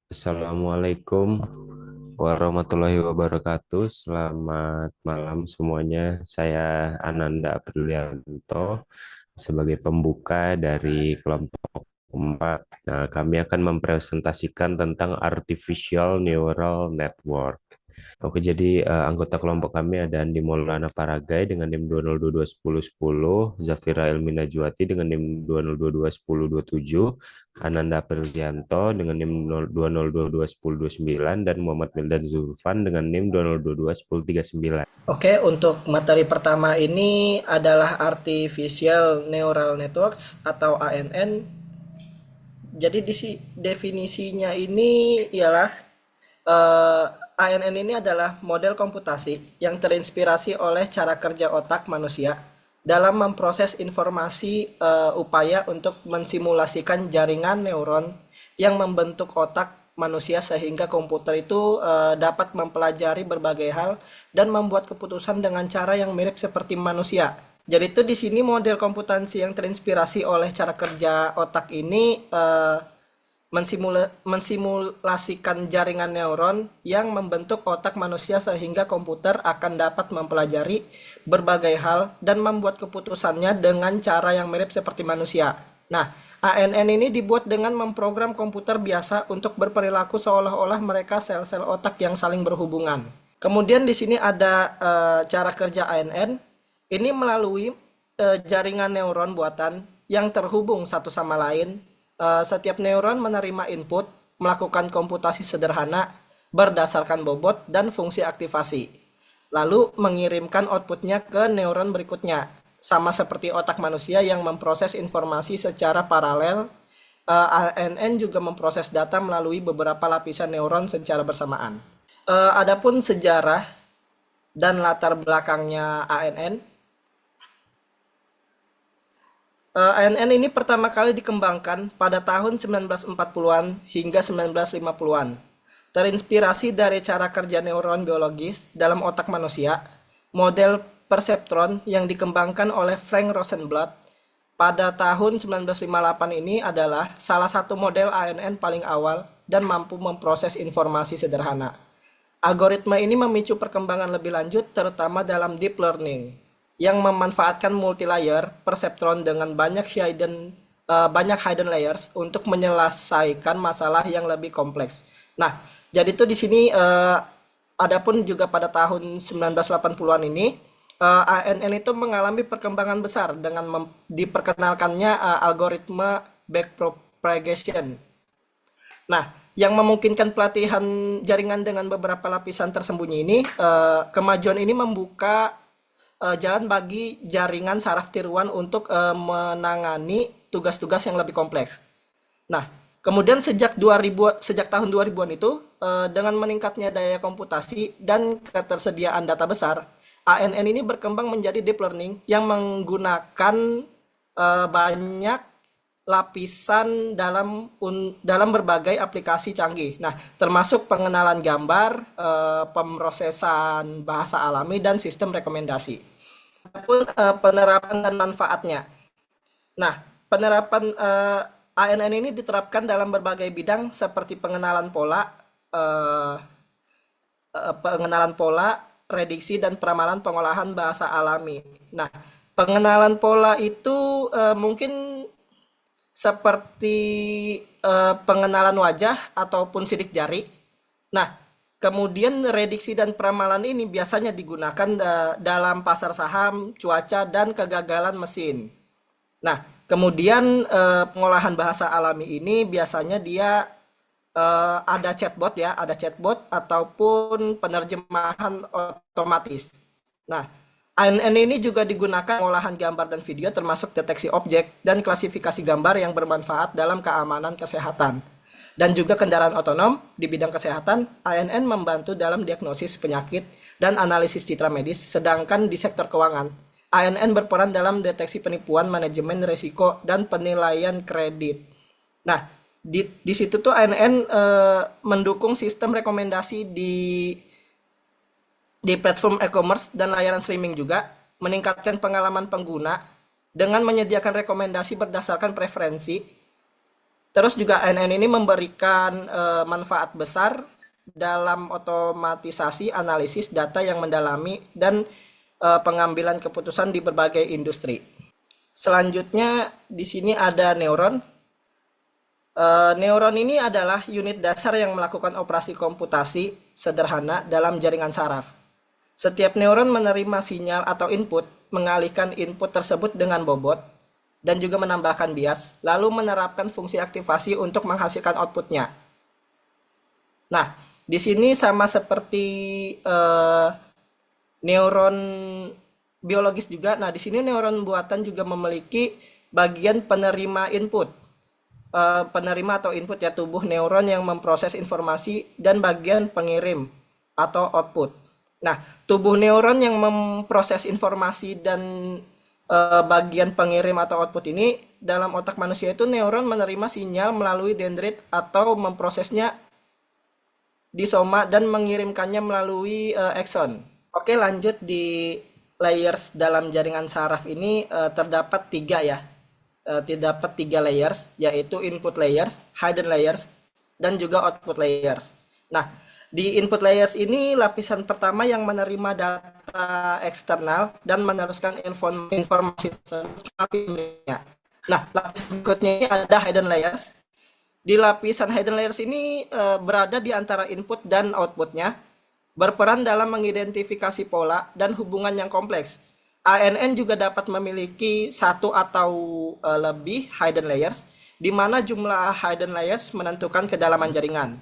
Assalamualaikum warahmatullahi wabarakatuh. Selamat malam semuanya. Saya Ananda Aprilianto sebagai pembuka dari kelompok 4. Nah, kami akan mempresentasikan tentang Artificial Neural Network. Oke, jadi anggota kelompok kami ada Andi Maulana Paragai dengan NIM 2022110, Zafira Elmina Juwati dengan NIM 2022107, Ananda Aprilianto dengan NIM 2022109, dan Muhammad Mildan Zulfan dengan NIM 2022139. Oke, untuk materi pertama ini adalah Artificial Neural Networks atau ANN. Jadi definisinya ini ialah ANN ini adalah model komputasi yang terinspirasi oleh cara kerja otak manusia dalam memproses informasi, upaya untuk mensimulasikan jaringan neuron yang membentuk otak manusia sehingga komputer itu dapat mempelajari berbagai hal dan membuat keputusan dengan cara yang mirip seperti manusia. Jadi itu di sini model komputansi yang terinspirasi oleh cara kerja otak ini mensimulasikan jaringan neuron yang membentuk otak manusia sehingga komputer akan dapat mempelajari berbagai hal dan membuat keputusannya dengan cara yang mirip seperti manusia. Nah, ANN ini dibuat dengan memprogram komputer biasa untuk berperilaku seolah-olah mereka sel-sel otak yang saling berhubungan. Kemudian di sini ada cara kerja ANN. Ini melalui jaringan neuron buatan yang terhubung satu sama lain. Setiap neuron menerima input, melakukan komputasi sederhana berdasarkan bobot dan fungsi aktivasi, lalu mengirimkan outputnya ke neuron berikutnya. Sama seperti otak manusia yang memproses informasi secara paralel, ANN juga memproses data melalui beberapa lapisan neuron secara bersamaan. Adapun sejarah dan latar belakangnya ANN, ANN ini pertama kali dikembangkan pada tahun 1940-an hingga 1950-an. Terinspirasi dari cara kerja neuron biologis dalam otak manusia, model perseptron yang dikembangkan oleh Frank Rosenblatt pada tahun 1958 ini adalah salah satu model ANN paling awal dan mampu memproses informasi sederhana. Algoritma ini memicu perkembangan lebih lanjut terutama dalam deep learning yang memanfaatkan multilayer perseptron dengan banyak hidden layers untuk menyelesaikan masalah yang lebih kompleks. Nah, jadi itu di sini adapun juga pada tahun 1980-an ini ANN itu mengalami perkembangan besar dengan diperkenalkannya algoritma backpropagation. Nah, yang memungkinkan pelatihan jaringan dengan beberapa lapisan tersembunyi ini, kemajuan ini membuka jalan bagi jaringan saraf tiruan untuk menangani tugas-tugas yang lebih kompleks. Nah, kemudian sejak tahun 2000-an itu dengan meningkatnya daya komputasi dan ketersediaan data besar, ANN ini berkembang menjadi deep learning yang menggunakan banyak lapisan dalam berbagai aplikasi canggih. Nah, termasuk pengenalan gambar, pemrosesan bahasa alami dan sistem rekomendasi. Adapun penerapan dan manfaatnya. Nah, penerapan ANN ini diterapkan dalam berbagai bidang seperti eh, pengenalan pola, prediksi dan peramalan pengolahan bahasa alami. Nah, pengenalan pola itu mungkin seperti pengenalan wajah ataupun sidik jari. Nah, kemudian rediksi dan peramalan ini biasanya digunakan dalam pasar saham, cuaca, dan kegagalan mesin. Nah, kemudian pengolahan bahasa alami ini biasanya dia ada chatbot ataupun penerjemahan otomatis. Nah, ANN ini juga digunakan pengolahan gambar dan video termasuk deteksi objek dan klasifikasi gambar yang bermanfaat dalam keamanan kesehatan. Dan juga kendaraan otonom di bidang kesehatan, ANN membantu dalam diagnosis penyakit dan analisis citra medis, sedangkan di sektor keuangan, ANN berperan dalam deteksi penipuan, manajemen risiko, dan penilaian kredit. Nah, di situ tuh ANN mendukung sistem rekomendasi di platform e-commerce dan layanan streaming juga, meningkatkan pengalaman pengguna dengan menyediakan rekomendasi berdasarkan preferensi. Terus juga ANN ini memberikan manfaat besar dalam otomatisasi analisis data yang mendalami dan pengambilan keputusan di berbagai industri. Selanjutnya di sini ada neuron. Neuron ini adalah unit dasar yang melakukan operasi komputasi sederhana dalam jaringan saraf. Setiap neuron menerima sinyal atau input, mengalihkan input tersebut dengan bobot, dan juga menambahkan bias, lalu menerapkan fungsi aktivasi untuk menghasilkan outputnya. Nah, di sini sama seperti neuron biologis juga. Nah, di sini neuron buatan juga memiliki bagian penerima input. Penerima atau input ya, tubuh neuron yang memproses informasi, dan bagian pengirim atau output. Nah, tubuh neuron yang memproses informasi dan bagian pengirim atau output ini dalam otak manusia itu neuron menerima sinyal melalui dendrit atau memprosesnya di soma dan mengirimkannya melalui akson. Oke, lanjut di layers dalam jaringan saraf ini terdapat tiga ya. Terdapat tiga layers, yaitu input layers, hidden layers, dan juga output layers. Nah, di input layers ini lapisan pertama yang menerima data eksternal dan meneruskan informasi tersebut ke lapisannya. Nah, lapisan berikutnya ini ada hidden layers. Di lapisan hidden layers ini berada di antara input dan outputnya, berperan dalam mengidentifikasi pola dan hubungan yang kompleks. ANN juga dapat memiliki satu atau lebih hidden layers, di mana jumlah hidden layers menentukan kedalaman jaringan.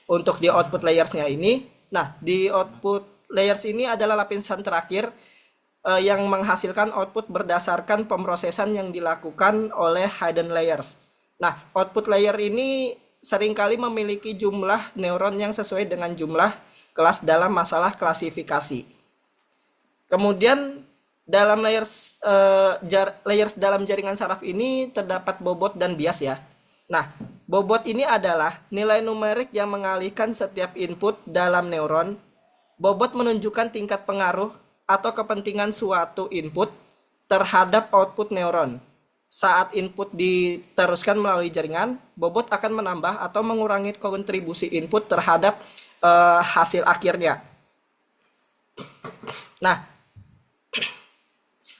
Untuk di output layersnya ini, nah di output layers ini adalah lapisan terakhir yang menghasilkan output berdasarkan pemrosesan yang dilakukan oleh hidden layers. Nah, output layer ini seringkali memiliki jumlah neuron yang sesuai dengan jumlah kelas dalam masalah klasifikasi. Kemudian dalam layers dalam jaringan saraf ini terdapat bobot dan bias ya. Nah, bobot ini adalah nilai numerik yang mengalihkan setiap input dalam neuron. Bobot menunjukkan tingkat pengaruh atau kepentingan suatu input terhadap output neuron. Saat input diteruskan melalui jaringan, bobot akan menambah atau mengurangi kontribusi input terhadap hasil akhirnya. Nah,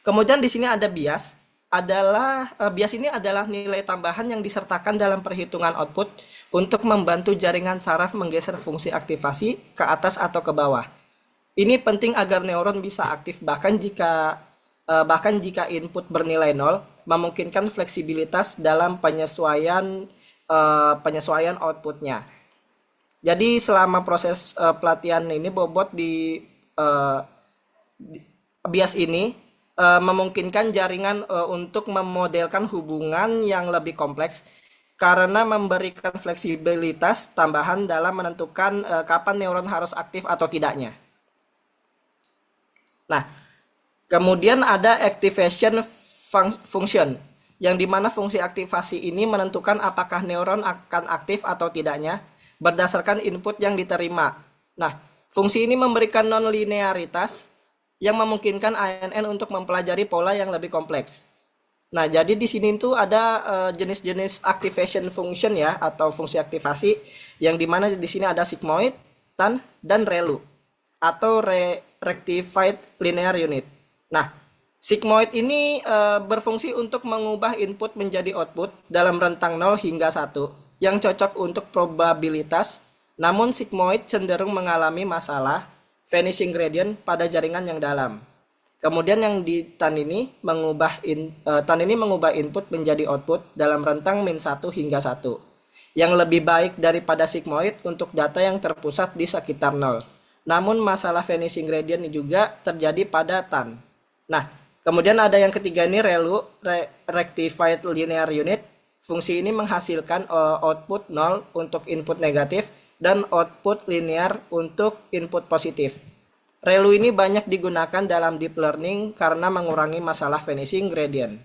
kemudian di sini ada bias. Bias ini adalah nilai tambahan yang disertakan dalam perhitungan output untuk membantu jaringan saraf menggeser fungsi aktivasi ke atas atau ke bawah. Ini penting agar neuron bisa aktif bahkan jika input bernilai 0, memungkinkan fleksibilitas dalam penyesuaian outputnya. Jadi selama proses pelatihan ini bobot di bias ini memungkinkan jaringan untuk memodelkan hubungan yang lebih kompleks karena memberikan fleksibilitas tambahan dalam menentukan kapan neuron harus aktif atau tidaknya. Nah, kemudian ada activation function, yang dimana fungsi aktivasi ini menentukan apakah neuron akan aktif atau tidaknya berdasarkan input yang diterima. Nah, fungsi ini memberikan non-linearitas yang memungkinkan ANN untuk mempelajari pola yang lebih kompleks. Nah, jadi di sini tuh ada jenis-jenis activation function ya, atau fungsi aktivasi, yang dimana di sini ada sigmoid, tan, dan ReLU, atau rectified linear unit. Nah, sigmoid ini berfungsi untuk mengubah input menjadi output dalam rentang 0 hingga 1, yang cocok untuk probabilitas, namun sigmoid cenderung mengalami masalah vanishing gradient pada jaringan yang dalam. Kemudian yang di tan ini mengubah input menjadi output dalam rentang min 1 hingga 1, yang lebih baik daripada sigmoid untuk data yang terpusat di sekitar 0. Namun masalah vanishing gradient juga terjadi pada tan. Nah, kemudian ada yang ketiga ini ReLU, rectified linear unit. Fungsi ini menghasilkan output 0 untuk input negatif dan output linear untuk input positif. ReLU ini banyak digunakan dalam deep learning karena mengurangi masalah vanishing gradient.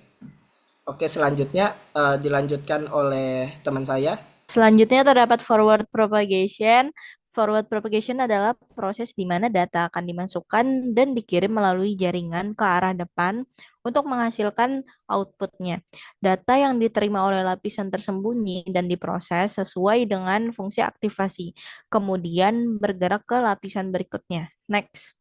Oke, selanjutnya dilanjutkan oleh teman saya. Selanjutnya terdapat forward propagation Forward propagation adalah proses di mana data akan dimasukkan dan dikirim melalui jaringan ke arah depan untuk menghasilkan outputnya. Data yang diterima oleh lapisan tersembunyi dan diproses sesuai dengan fungsi aktivasi, kemudian bergerak ke lapisan berikutnya. Next.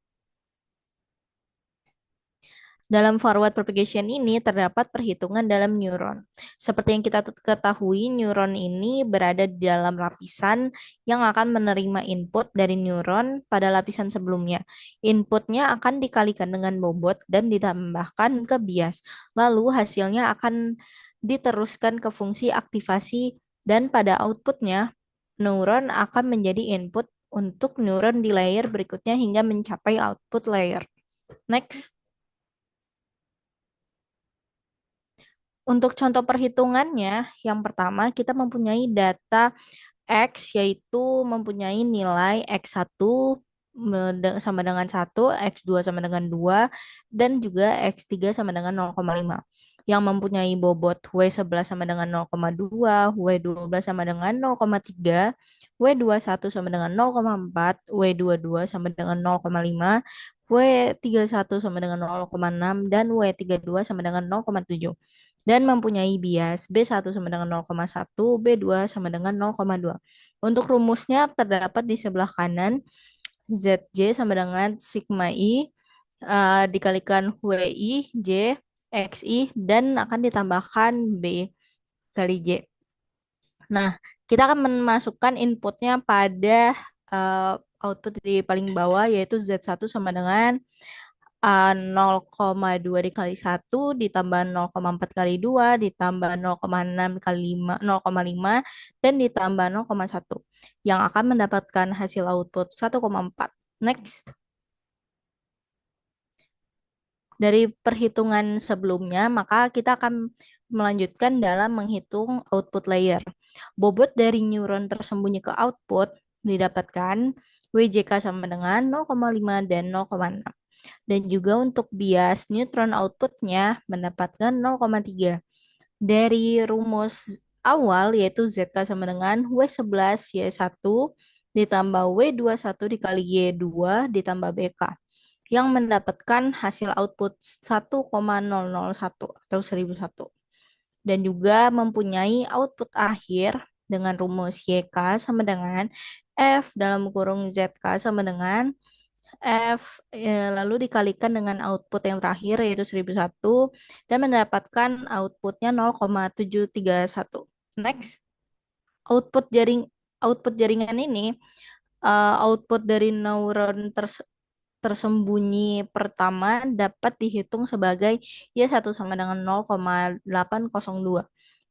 Dalam forward propagation ini terdapat perhitungan dalam neuron. Seperti yang kita ketahui, neuron ini berada di dalam lapisan yang akan menerima input dari neuron pada lapisan sebelumnya. Inputnya akan dikalikan dengan bobot dan ditambahkan ke bias. Lalu hasilnya akan diteruskan ke fungsi aktivasi dan pada outputnya, neuron akan menjadi input untuk neuron di layer berikutnya hingga mencapai output layer. Next. Untuk contoh perhitungannya, yang pertama kita mempunyai data X yaitu mempunyai nilai X1 sama dengan 1, X2 sama dengan 2, dan juga X3 sama dengan 0,5. Yang mempunyai bobot W11 sama dengan 0,2, W12 sama dengan 0,3, W21 sama dengan 0,4, W22 sama dengan 0,5, W31 sama dengan 0,6, dan W32 sama dengan 0,7 dan mempunyai bias B1 sama dengan 0,1, B2 sama dengan 0,2. Untuk rumusnya terdapat di sebelah kanan, ZJ sama dengan sigma I dikalikan WI, J, XI, dan akan ditambahkan B kali J. Nah, kita akan memasukkan inputnya pada output di paling bawah, yaitu Z1 sama dengan 0,2 dikali 1 ditambah 0,4 kali 2 ditambah 0,6 kali 5, 0,5 dan ditambah 0,1 yang akan mendapatkan hasil output 1,4. Next. Dari perhitungan sebelumnya, maka kita akan melanjutkan dalam menghitung output layer. Bobot dari neuron tersembunyi ke output didapatkan WJK sama dengan 0,5 dan 0,6. Dan juga untuk bias neutron outputnya mendapatkan 0,3. Dari rumus awal yaitu ZK sama dengan W11 Y1 ditambah W21 dikali Y2 ditambah BK yang mendapatkan hasil output 1,001 atau 1001 dan juga mempunyai output akhir dengan rumus YK sama dengan F dalam kurung ZK sama dengan F lalu dikalikan dengan output yang terakhir yaitu 1001 dan mendapatkan outputnya 0,731. Next, output jaring output jaringan ini output dari neuron tersembunyi pertama dapat dihitung sebagai Y1 sama dengan 0,802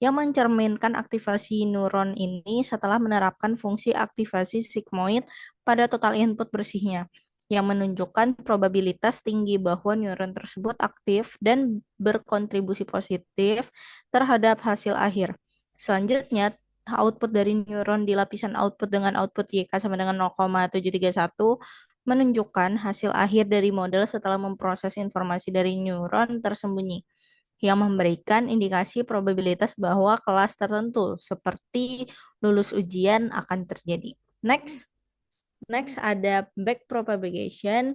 yang mencerminkan aktivasi neuron ini setelah menerapkan fungsi aktivasi sigmoid pada total input bersihnya yang menunjukkan probabilitas tinggi bahwa neuron tersebut aktif dan berkontribusi positif terhadap hasil akhir. Selanjutnya, output dari neuron di lapisan output dengan output YK sama dengan 0,731 menunjukkan hasil akhir dari model setelah memproses informasi dari neuron tersembunyi yang memberikan indikasi probabilitas bahwa kelas tertentu seperti lulus ujian akan terjadi. Next. Next ada backpropagation.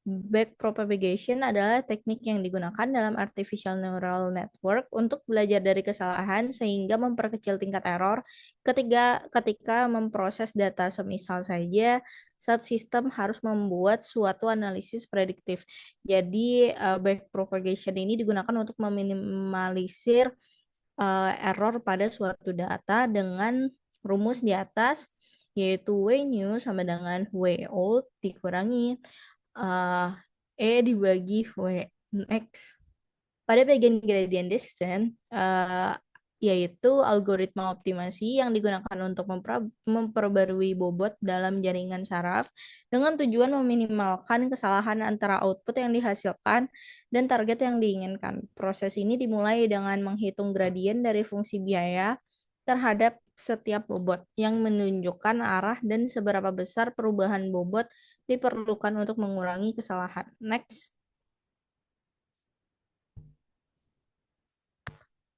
Backpropagation adalah teknik yang digunakan dalam artificial neural network untuk belajar dari kesalahan sehingga memperkecil tingkat error ketika memproses data. Semisal saja saat sistem harus membuat suatu analisis prediktif. Jadi backpropagation ini digunakan untuk meminimalisir error pada suatu data dengan rumus di atas yaitu W new sama dengan W old dikurangi dibagi X. Pada bagian gradient descent, yaitu algoritma optimasi yang digunakan untuk memperbarui bobot dalam jaringan saraf dengan tujuan meminimalkan kesalahan antara output yang dihasilkan dan target yang diinginkan. Proses ini dimulai dengan menghitung gradien dari fungsi biaya terhadap setiap bobot yang menunjukkan arah dan seberapa besar perubahan bobot diperlukan untuk mengurangi kesalahan. Next.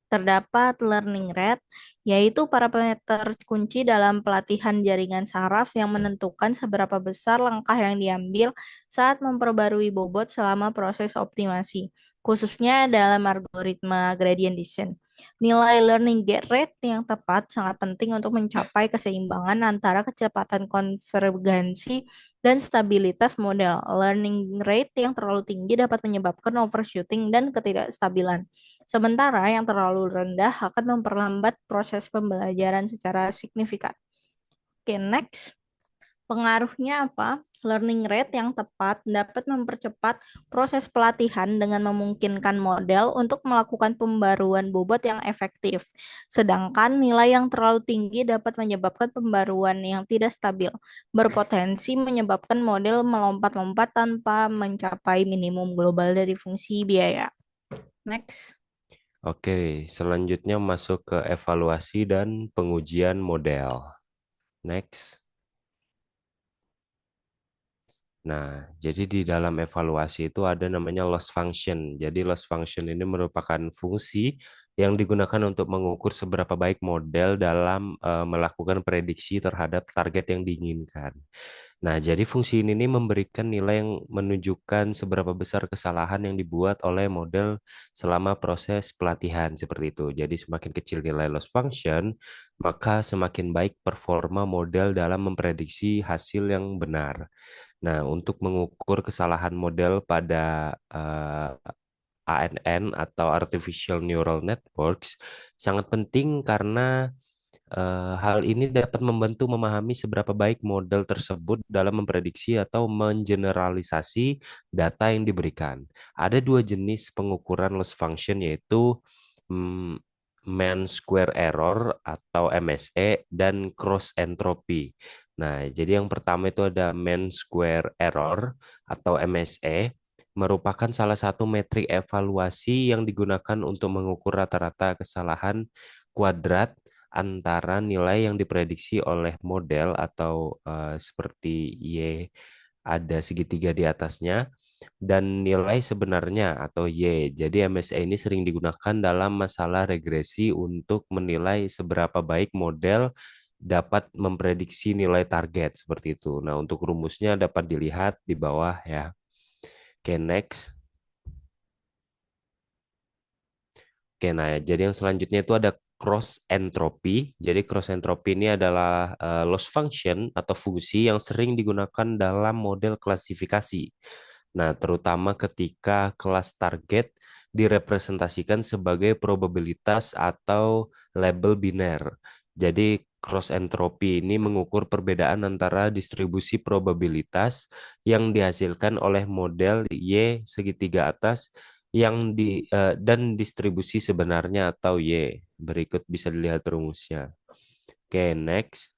Terdapat learning rate, yaitu parameter kunci dalam pelatihan jaringan saraf yang menentukan seberapa besar langkah yang diambil saat memperbarui bobot selama proses optimasi, khususnya dalam algoritma gradient descent. Nilai learning gate rate yang tepat sangat penting untuk mencapai keseimbangan antara kecepatan konvergensi dan stabilitas model. Learning rate yang terlalu tinggi dapat menyebabkan overshooting dan ketidakstabilan. Sementara yang terlalu rendah akan memperlambat proses pembelajaran secara signifikan. Oke, next. Pengaruhnya apa? Learning rate yang tepat dapat mempercepat proses pelatihan dengan memungkinkan model untuk melakukan pembaruan bobot yang efektif. Sedangkan nilai yang terlalu tinggi dapat menyebabkan pembaruan yang tidak stabil, berpotensi menyebabkan model melompat-lompat tanpa mencapai minimum global dari fungsi biaya. Next. Oke, selanjutnya masuk ke evaluasi dan pengujian model. Next. Nah, jadi di dalam evaluasi itu ada namanya loss function. Jadi loss function ini merupakan fungsi yang digunakan untuk mengukur seberapa baik model dalam melakukan prediksi terhadap target yang diinginkan. Nah, jadi fungsi ini nih memberikan nilai yang menunjukkan seberapa besar kesalahan yang dibuat oleh model selama proses pelatihan seperti itu. Jadi semakin kecil nilai loss function, maka semakin baik performa model dalam memprediksi hasil yang benar. Nah, untuk mengukur kesalahan model pada ANN atau Artificial Neural Networks sangat penting karena hal ini dapat membantu memahami seberapa baik model tersebut dalam memprediksi atau mengeneralisasi data yang diberikan. Ada dua jenis pengukuran loss function yaitu mm, mean square error atau MSE dan cross entropy. Nah, jadi yang pertama itu ada mean square error atau MSE merupakan salah satu metrik evaluasi yang digunakan untuk mengukur rata-rata kesalahan kuadrat antara nilai yang diprediksi oleh model atau seperti Y ada segitiga di atasnya dan nilai sebenarnya atau Y. Jadi MSE ini sering digunakan dalam masalah regresi untuk menilai seberapa baik model dapat memprediksi nilai target seperti itu. Nah, untuk rumusnya dapat dilihat di bawah ya. Oke, next. Oke, nah jadi yang selanjutnya itu ada cross entropy. Jadi cross entropy ini adalah loss function atau fungsi yang sering digunakan dalam model klasifikasi. Nah, terutama ketika kelas target direpresentasikan sebagai probabilitas atau label biner. Jadi cross entropy ini mengukur perbedaan antara distribusi probabilitas yang dihasilkan oleh model Y segitiga atas dan distribusi sebenarnya atau Y. Berikut bisa dilihat rumusnya. Oke, next.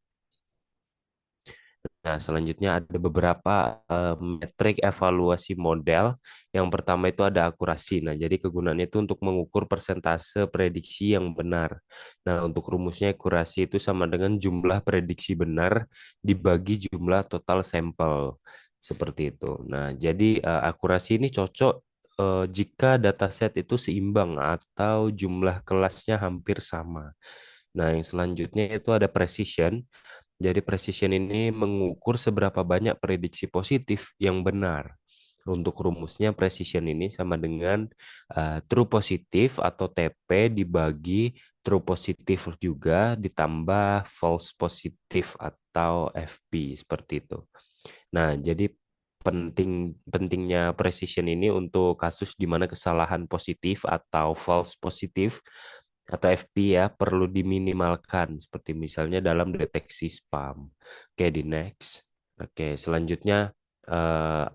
Nah, selanjutnya ada beberapa metrik evaluasi model. Yang pertama itu ada akurasi. Nah, jadi kegunaannya itu untuk mengukur persentase prediksi yang benar. Nah, untuk rumusnya akurasi itu sama dengan jumlah prediksi benar dibagi jumlah total sampel. Seperti itu. Nah, jadi akurasi ini cocok jika dataset itu seimbang atau jumlah kelasnya hampir sama. Nah, yang selanjutnya itu ada precision. Jadi precision ini mengukur seberapa banyak prediksi positif yang benar. Untuk rumusnya precision ini sama dengan true positif atau TP dibagi true positif juga ditambah false positif atau FP seperti itu. Nah, jadi pentingnya precision ini untuk kasus di mana kesalahan positif atau false positif atau FP ya perlu diminimalkan seperti misalnya dalam deteksi spam. Oke, di next. Oke, selanjutnya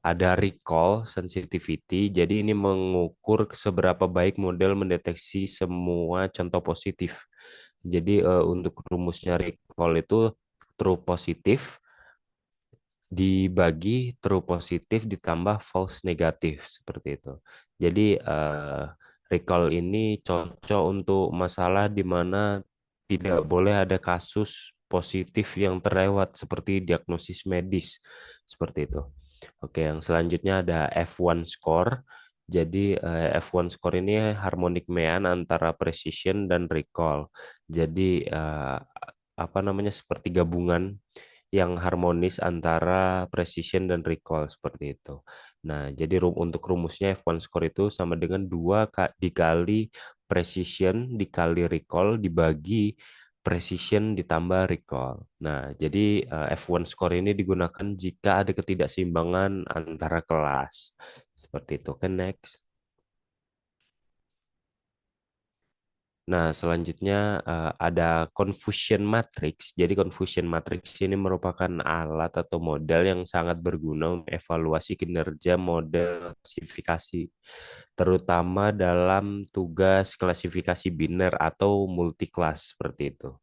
ada recall sensitivity. Jadi ini mengukur seberapa baik model mendeteksi semua contoh positif. Jadi untuk rumusnya recall itu true positif dibagi true positif ditambah false negatif seperti itu. Jadi recall ini cocok untuk masalah di mana tidak boleh ada kasus positif yang terlewat seperti diagnosis medis seperti itu. Oke, yang selanjutnya ada F1 score. Jadi F1 score ini harmonic mean antara precision dan recall. Jadi apa namanya seperti gabungan yang harmonis antara precision dan recall seperti itu. Nah, jadi untuk rumusnya F1 score itu sama dengan 2 dikali precision dikali recall dibagi precision ditambah recall. Nah, jadi F1 score ini digunakan jika ada ketidakseimbangan antara kelas. Seperti itu. Oke, next. Nah, selanjutnya ada confusion matrix. Jadi confusion matrix ini merupakan alat atau model yang sangat berguna untuk evaluasi kinerja model klasifikasi, terutama dalam tugas klasifikasi biner atau multiclass seperti itu.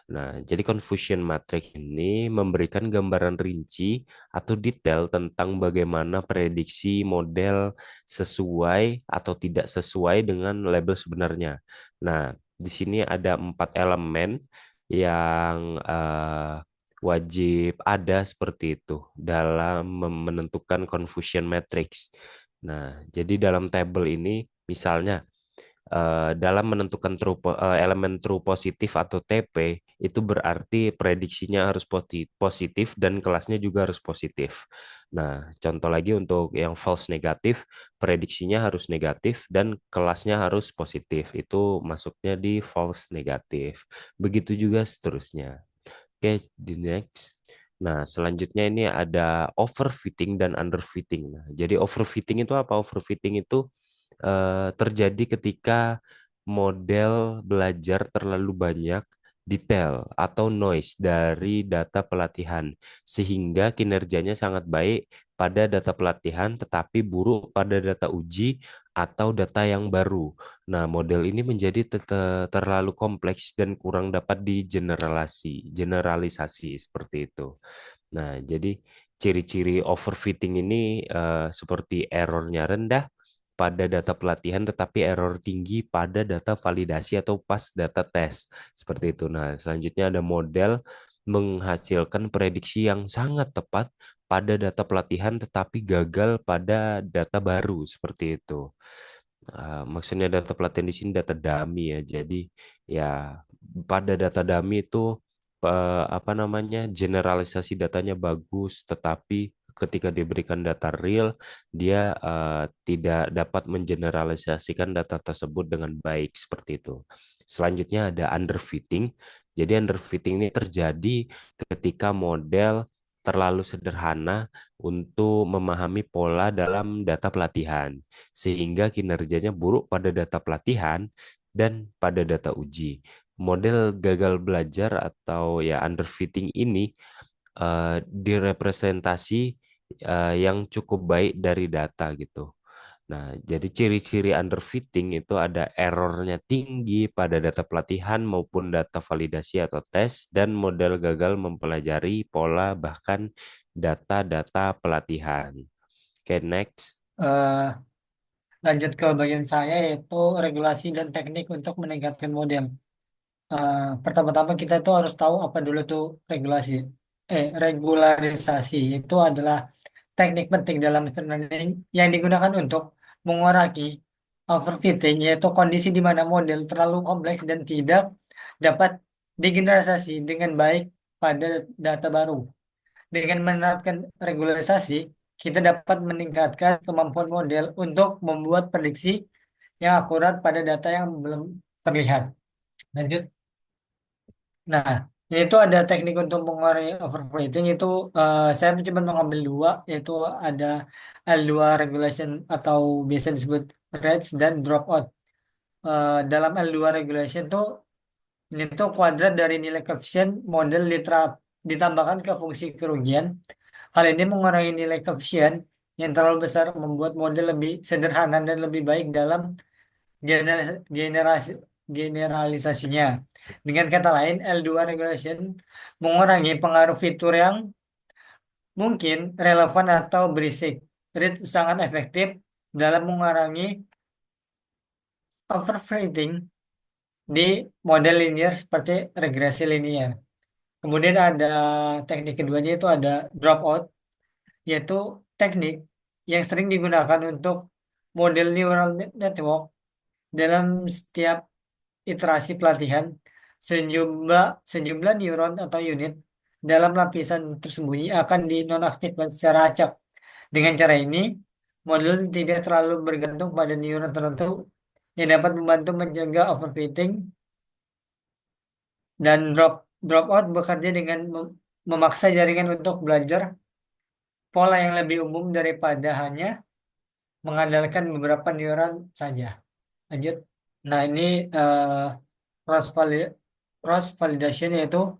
Nah, jadi confusion matrix ini memberikan gambaran rinci atau detail tentang bagaimana prediksi model sesuai atau tidak sesuai dengan label sebenarnya. Nah, di sini ada 4 elemen yang wajib ada seperti itu dalam menentukan confusion matrix. Nah, jadi dalam tabel ini misalnya dalam menentukan elemen true positif atau TP itu berarti prediksinya harus positif dan kelasnya juga harus positif. Nah, contoh lagi untuk yang false negatif, prediksinya harus negatif dan kelasnya harus positif. Itu masuknya di false negatif. Begitu juga seterusnya. Oke, di next. Nah, selanjutnya ini ada overfitting dan underfitting. Nah, jadi overfitting itu apa? Overfitting itu terjadi ketika model belajar terlalu banyak detail atau noise dari data pelatihan, sehingga kinerjanya sangat baik pada data pelatihan tetapi buruk pada data uji atau data yang baru. Nah, model ini menjadi terlalu kompleks dan kurang dapat generalisasi seperti itu. Nah, jadi ciri-ciri overfitting ini seperti errornya rendah pada data pelatihan tetapi error tinggi pada data validasi atau pas data tes. Seperti itu. Nah, selanjutnya ada model menghasilkan prediksi yang sangat tepat pada data pelatihan tetapi gagal pada data baru seperti itu. Maksudnya data pelatihan di sini data dummy ya. Jadi ya pada data dummy itu apa namanya generalisasi datanya bagus, tetapi ketika diberikan data real dia tidak dapat mengeneralisasikan data tersebut dengan baik seperti itu. Selanjutnya ada underfitting. Jadi underfitting ini terjadi ketika model terlalu sederhana untuk memahami pola dalam data pelatihan sehingga kinerjanya buruk pada data pelatihan dan pada data uji. Model gagal belajar atau ya underfitting ini direpresentasi yang cukup baik dari data gitu. Nah, jadi ciri-ciri underfitting itu ada errornya tinggi pada data pelatihan maupun data validasi atau tes dan model gagal mempelajari pola bahkan data-data pelatihan. Oke, next. Eh, Lanjut ke bagian saya yaitu regulasi dan teknik untuk meningkatkan model. Pertama-tama kita tuh harus tahu apa dulu tuh regulasi. Regularisasi itu adalah teknik penting dalam machine learning yang digunakan untuk mengurangi overfitting, yaitu kondisi di mana model terlalu kompleks dan tidak dapat digeneralisasi dengan baik pada data baru. Dengan menerapkan regularisasi, kita dapat meningkatkan kemampuan model untuk membuat prediksi yang akurat pada data yang belum terlihat. Lanjut. Nah, itu ada teknik untuk mengurangi overfitting itu saya mencoba mengambil dua, yaitu ada L2 regulation atau biasa disebut rates dan dropout. Dalam L2 regulation tuh ini tuh kuadrat dari nilai koefisien model ditambahkan ke fungsi kerugian. Hal ini mengurangi nilai koefisien yang terlalu besar membuat model lebih sederhana dan lebih baik dalam generasi, generalisasinya. Dengan kata lain, L2 regulation mengurangi pengaruh fitur yang mungkin relevan atau berisik. Read sangat efektif dalam mengurangi overfitting di model linear seperti regresi linear. Kemudian ada teknik keduanya itu ada dropout, yaitu teknik yang sering digunakan untuk model neural network dalam setiap iterasi pelatihan, sejumlah neuron atau unit dalam lapisan tersembunyi akan dinonaktifkan secara acak. Dengan cara ini, model tidak terlalu bergantung pada neuron tertentu yang dapat membantu mencegah overfitting dan dropout bekerja dengan memaksa jaringan untuk belajar pola yang lebih umum daripada hanya mengandalkan beberapa neuron saja. Lanjut. Nah, ini cross cross validation yaitu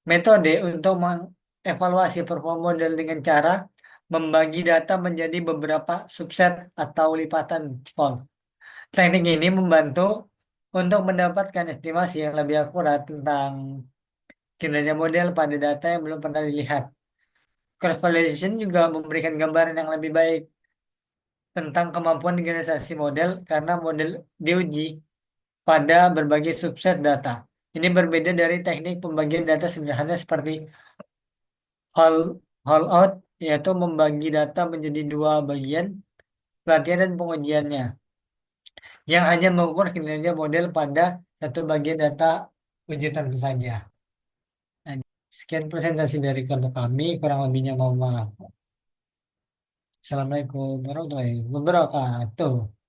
metode untuk mengevaluasi performa model dengan cara membagi data menjadi beberapa subset atau lipatan fault. Teknik ini membantu untuk mendapatkan estimasi yang lebih akurat tentang kinerja model pada data yang belum pernah dilihat. Cross validation juga memberikan gambaran yang lebih baik tentang kemampuan generasi model karena model diuji pada berbagai subset data. Ini berbeda dari teknik pembagian data sederhana seperti whole out, yaitu membagi data menjadi dua bagian, pelatihan dan pengujiannya, yang hanya mengukur kinerja model pada satu bagian data uji tentu saja. Nah, sekian presentasi dari kelompok kami, kurang lebihnya mohon maaf. Assalamualaikum warahmatullahi wabarakatuh.